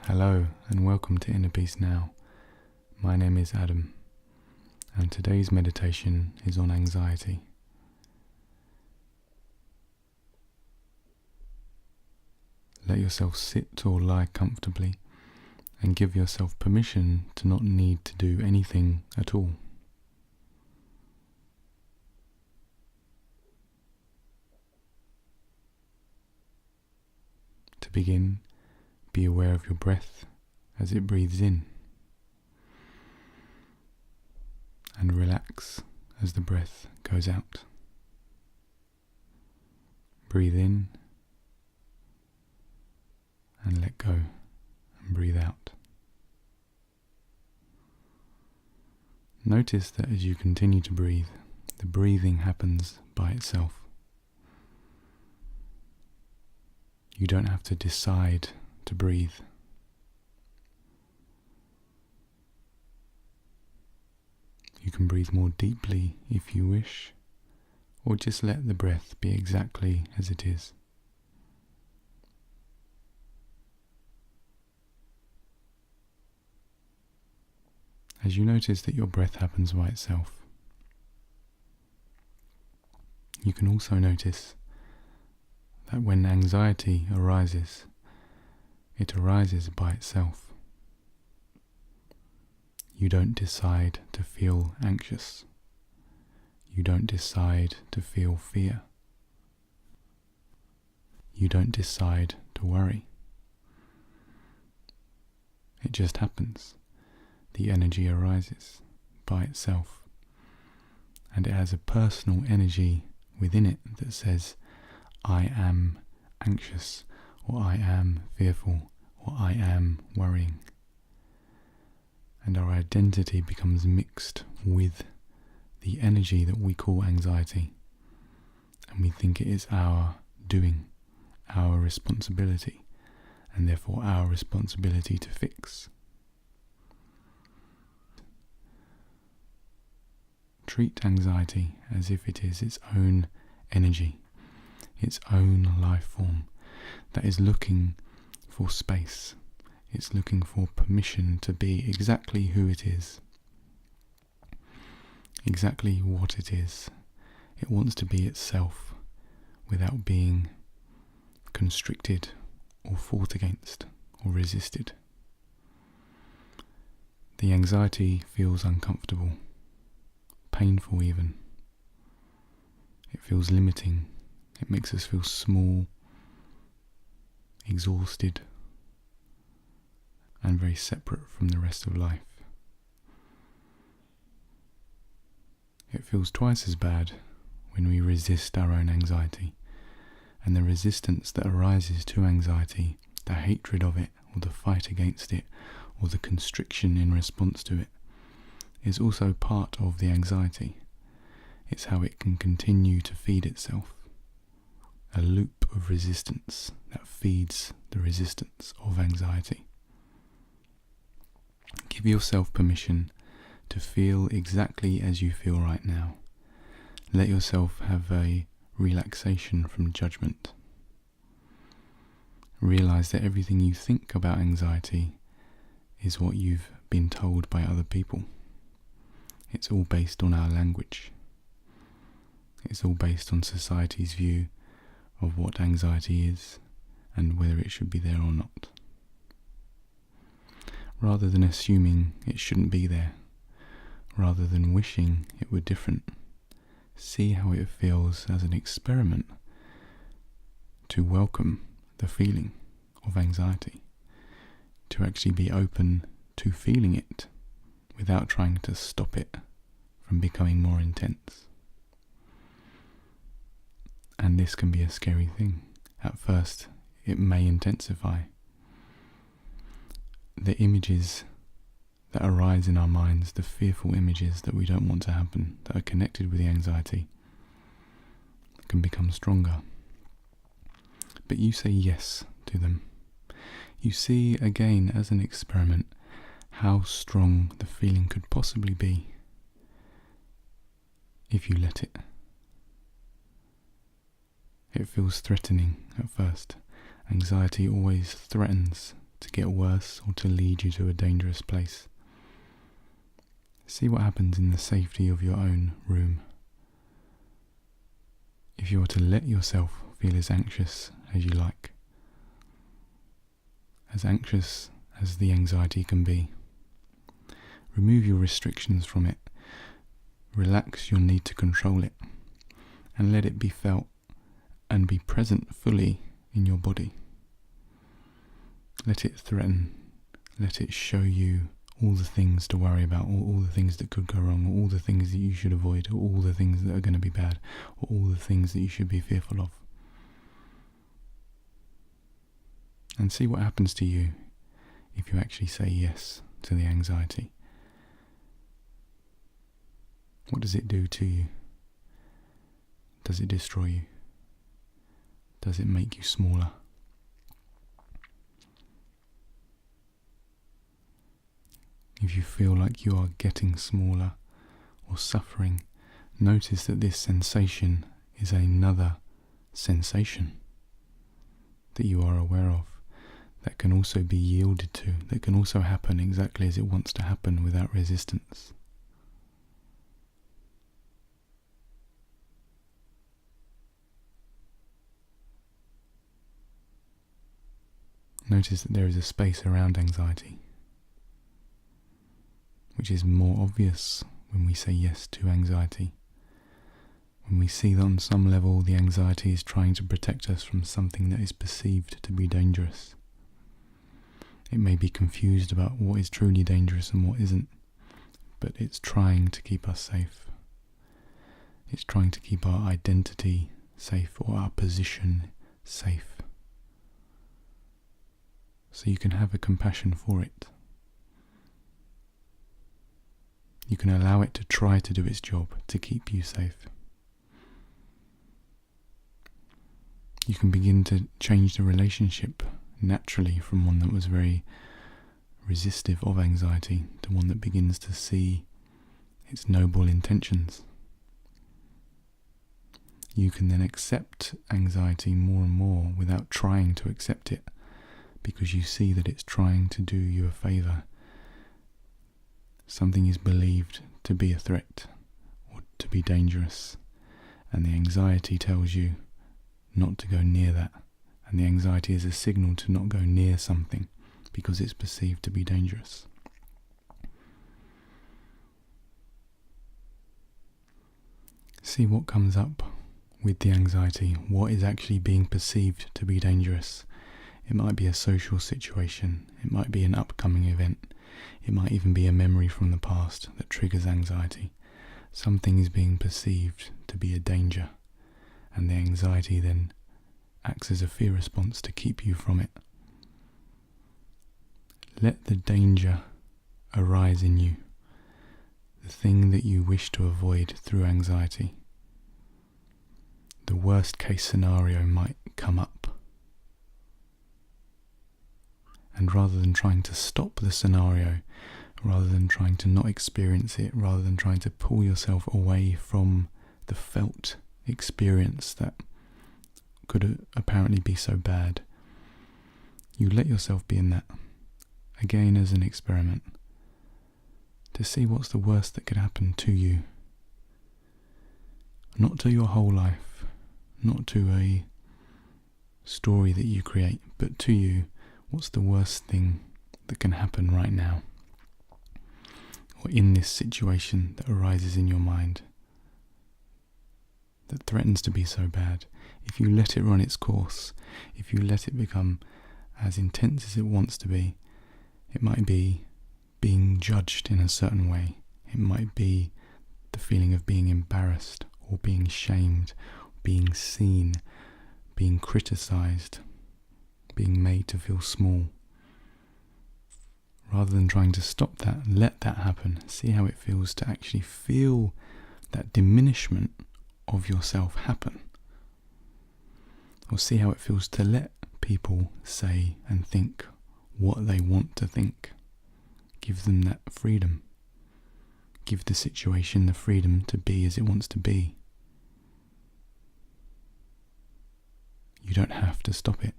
Hello and welcome to Inner Peace Now. My name is Adam and today's meditation is on anxiety. Let yourself sit or lie comfortably and give yourself permission to not need to do anything at all. To begin, be aware of your breath as it breathes in, and relax as the breath goes out. Breathe in and let go and breathe out. Notice that as you continue to breathe, the breathing happens by itself. You don't have to decide to breathe. You can breathe more deeply if you wish, or just let the breath be exactly as it is. As you notice that your breath happens by itself, you can also notice that when anxiety arises, it arises by itself. You don't decide to feel anxious. You don't decide to feel fear. You don't decide to worry. It just happens. The energy arises by itself, and it has a personal energy within it that says, I am anxious, or I am fearful, or I am worrying. And our identity becomes mixed with the energy that we call anxiety, and we think it is our doing, our responsibility, and therefore our responsibility to fix. Treat anxiety as if it is its own energy, its own life form that is looking for space. It's looking for permission to be exactly who it is, exactly what it is. It wants to be itself without being constricted or fought against or resisted. The anxiety feels uncomfortable, painful even. It feels limiting. It makes us feel small, exhausted, and very separate from the rest of life. It feels twice as bad when we resist our own anxiety, and the resistance that arises to anxiety, the hatred of it, or the fight against it, or the constriction in response to it, is also part of the anxiety. It's how it can continue to feed itself. A loop of resistance that feeds the resistance of anxiety. Give yourself permission to feel exactly as you feel right now. Let yourself have a relaxation from judgment. Realize that everything you think about anxiety is what you've been told by other people. It's all based on our language. It's all based on society's view of what anxiety is and whether it should be there or not. Rather than assuming it shouldn't be there, rather than wishing it were different, see how it feels as an experiment to welcome the feeling of anxiety, to actually be open to feeling it without trying to stop it from becoming more intense. And this can be a scary thing. At first, it may intensify. The images that arise in our minds, the fearful images that we don't want to happen, that are connected with the anxiety, can become stronger. But you say yes to them. You see again as an experiment how strong the feeling could possibly be if you let it. It feels threatening at first. Anxiety always threatens to get worse or to lead you to a dangerous place. See what happens in the safety of your own room. If you are to let yourself feel as anxious as you like, as anxious as the anxiety can be, remove your restrictions from it, relax your need to control it, and let it be felt and be present fully in your body. Let it threaten, let it show you all the things to worry about, or all the things that could go wrong, or all the things that you should avoid, or all the things that are going to be bad, or all the things that you should be fearful of. And see what happens to you if you actually say yes to the anxiety. What does it do to you? Does it destroy you? Does it make you smaller? If you feel like you are getting smaller or suffering, notice that this sensation is another sensation that you are aware of, that can also be yielded to, that can also happen exactly as it wants to happen without resistance. Notice that there is a space around anxiety, which is more obvious when we say yes to anxiety. When we see that on some level the anxiety is trying to protect us from something that is perceived to be dangerous. It may be confused about what is truly dangerous and what isn't, but it's trying to keep us safe. It's trying to keep our identity safe, or our position safe. So you can have a compassion for it. You can allow it to try to do its job to keep you safe. You can begin to change the relationship naturally from one that was very resistive of anxiety to one that begins to see its noble intentions. You can then accept anxiety more and more without trying to accept it, because you see that it's trying to do you a favour. Something is believed to be a threat or to be dangerous, and the anxiety tells you not to go near that, and the anxiety is a signal to not go near something because it's perceived to be dangerous. See what comes up with the anxiety, what is actually being perceived to be dangerous. It might be a social situation, it might be an upcoming event, it might even be a memory from the past that triggers anxiety. Something is being perceived to be a danger, and the anxiety then acts as a fear response to keep you from it. Let the danger arise in you, the thing that you wish to avoid through anxiety. The worst case scenario might come up. And rather than trying to stop the scenario, rather than trying to not experience it, rather than trying to pull yourself away from the felt experience that could apparently be so bad, you let yourself be in that, again as an experiment, to see what's the worst that could happen to you. Not to your whole life, not to a story that you create, but to you. What's the worst thing that can happen right now, or in this situation that arises in your mind that threatens to be so bad? If you let it run its course, if you let it become as intense as it wants to be, it might be being judged in a certain way. It might be the feeling of being embarrassed or being shamed, being seen, being criticized, being made to feel small. Rather than trying to stop that, let that happen. See how it feels to actually feel that diminishment of yourself happen. Or see how it feels to let people say and think what they want to think. Give them that freedom. Give the situation the freedom to be as it wants to be. You don't have to stop it.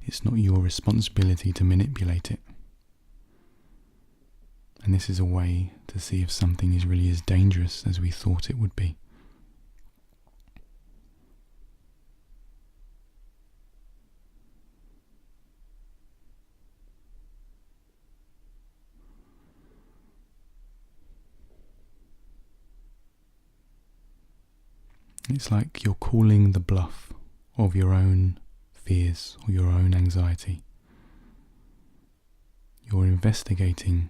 It's not your responsibility to manipulate it. And this is a way to see if something is really as dangerous as we thought it would be. It's like you're calling the bluff of your own fears or your own anxiety. You're investigating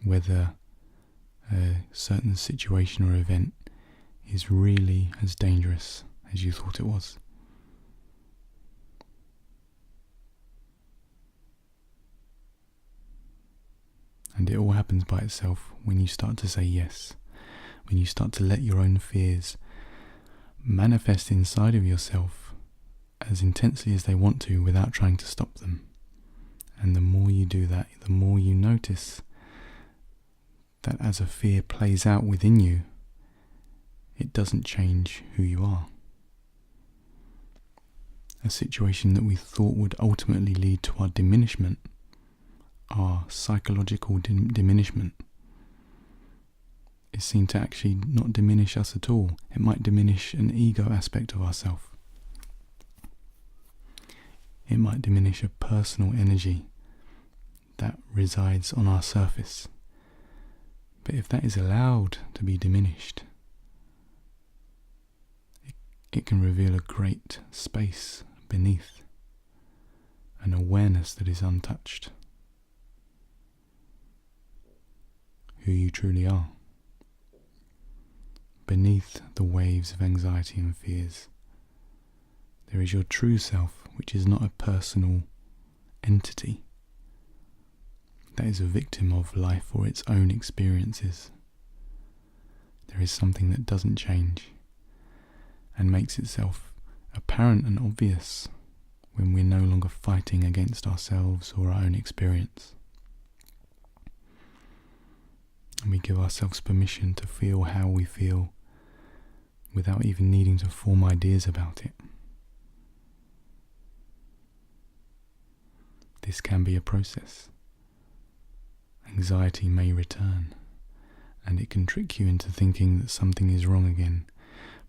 whether a certain situation or event is really as dangerous as you thought it was. And it all happens by itself when you start to say yes, when you start to let your own fears manifest inside of yourself as intensely as they want to without trying to stop them. And the more you do that, the more you notice that as a fear plays out within you, it doesn't change who you are. A situation that we thought would ultimately lead to our diminishment, our psychological diminishment, is seen to actually not diminish us at all. It might diminish an ego aspect of ourselves. It might diminish a personal energy that resides on our surface. But if that is allowed to be diminished, it can reveal a great space beneath, an awareness that is untouched. Who you truly are. Beneath the waves of anxiety and fears, there is your true self, which is not a personal entity that is a victim of life or its own experiences. There is something that doesn't change and makes itself apparent and obvious when we're no longer fighting against ourselves or our own experience. And we give ourselves permission to feel how we feel without even needing to form ideas about it. This can be a process. Anxiety may return, and it can trick you into thinking that something is wrong again,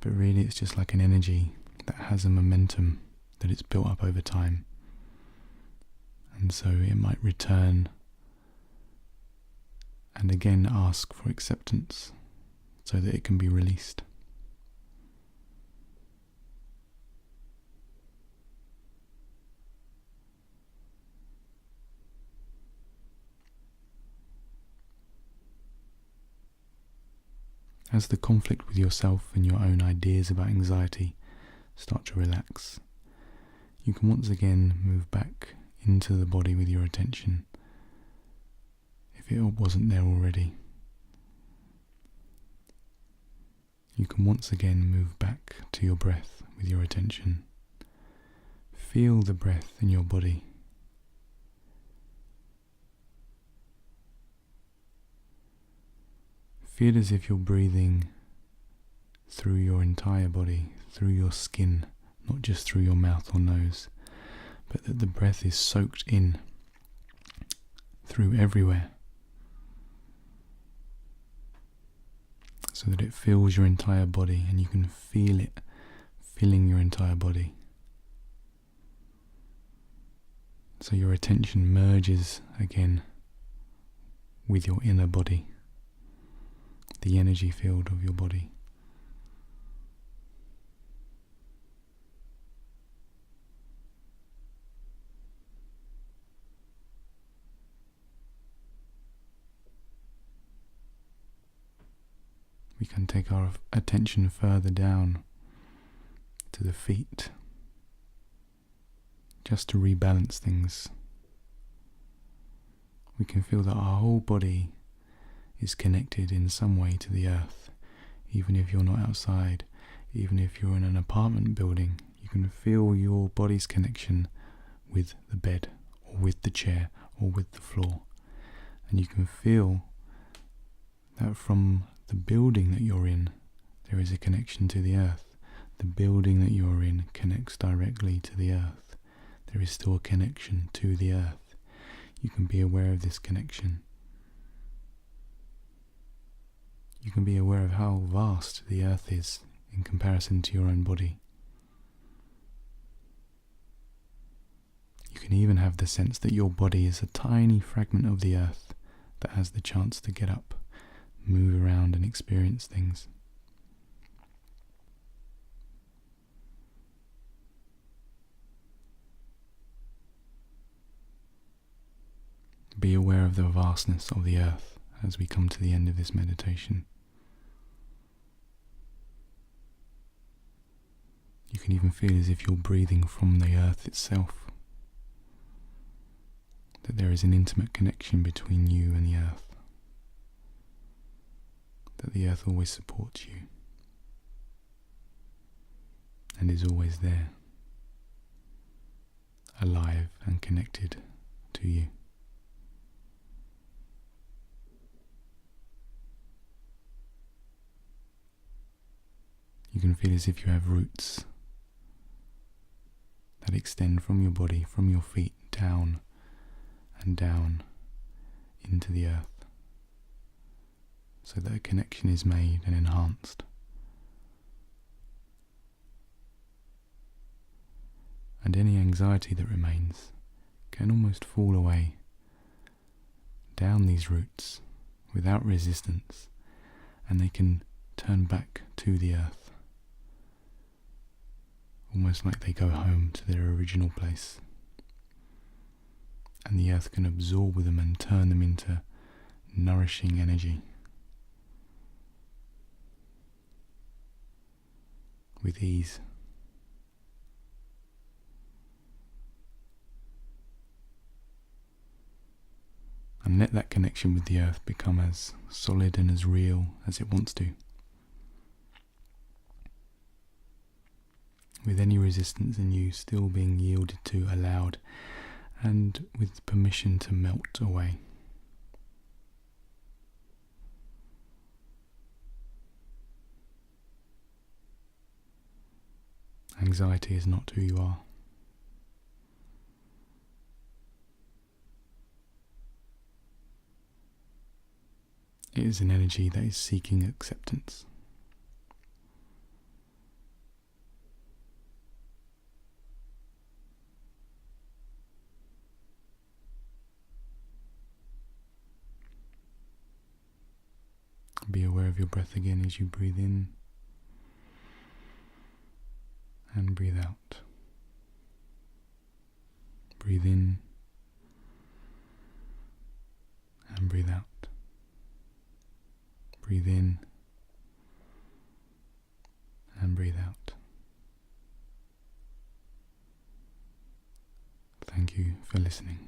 but really it's just like an energy that has a momentum that it's built up over time. And so it might return and again ask for acceptance so that it can be released. As the conflict with yourself and your own ideas about anxiety start to relax, you can once again move back into the body with your attention, if it wasn't there already. You can once again move back to your breath with your attention. Feel the breath in your body. Feel as if you're breathing through your entire body, through your skin, not just through your mouth or nose, but that the breath is soaked in through everywhere, so that it fills your entire body and you can feel it filling your entire body. So your attention merges again with your inner body, the energy field of your body. We can take our attention further down to the feet, just to rebalance things. We can feel that our whole body is connected in some way to the earth. Even if you're not outside, even if you're in an apartment building, you can feel your body's connection with the bed, or with the chair, or with the floor. And you can feel that from the building that you're in, there is a connection to the earth. The building that you're in connects directly to the earth. there is still a connection to the earth. You can be aware of this connection. You can be aware of how vast the earth is in comparison to your own body. You can even have the sense that your body is a tiny fragment of the earth that has the chance to get up, move around and experience things. Be aware of the vastness of the earth as we come to the end of this meditation. You can even feel as if you're breathing from the earth itself, that there is an intimate connection between you and the earth, that the earth always supports you and is always there, alive and connected to you. You can feel as if you have roots that extend from your body, from your feet, down and down into the earth, so that a connection is made and enhanced. And any anxiety that remains can almost fall away down these roots without resistance, and they can turn back to the earth, almost like they go home to their original place, and the earth can absorb them and turn them into nourishing energy with ease. And let that connection with the earth become as solid and as real as it wants to, with any resistance in you still being yielded to, allowed, and with permission to melt away. Anxiety is not who you are. It is an energy that is seeking acceptance. Be aware of your breath again as you breathe in and breathe out. Breathe in and breathe out. Breathe in and breathe out. Thank you for listening.